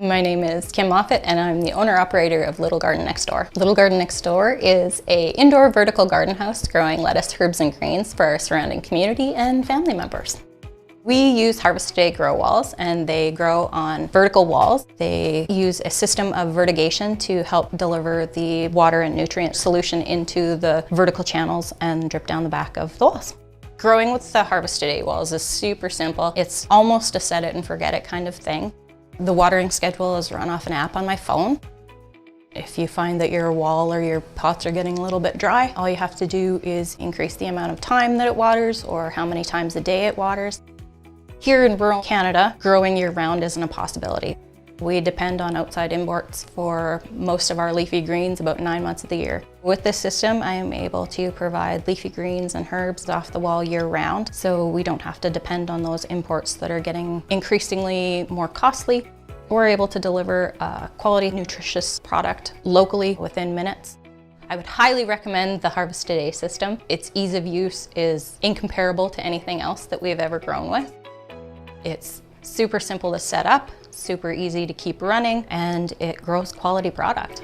My name is Kim Moffat and I'm the owner-operator of Little Garden Next Door. Little Garden Next Door is an indoor vertical garden house growing lettuce, herbs and greens for our surrounding community and family members. We use Harvest Today grow walls and they grow on vertical walls. They use a system of vertigation to help deliver the water and nutrient solution into the vertical channels and drip down the back of the walls. Growing with the Harvest Today walls is super simple. It's almost a set it and forget it kind of thing. The watering schedule is run off an app on my phone. If you find that your wall or your pots are getting a little bit dry, all you have to do is increase the amount of time that it waters or how many times a day it waters. Here in rural Canada, growing year-round isn't a possibility. We depend on outside imports for most of our leafy greens about 9 months of the year. With this system, I am able to provide leafy greens and herbs off the wall year-round, so we don't have to depend on those imports that are getting increasingly more costly. We're able to deliver a quality, nutritious product locally within minutes. I would highly recommend the Harvest Today system. Its ease of use is incomparable to anything else that we've ever grown with. It's super simple to set up, super easy to keep running, and it grows quality product.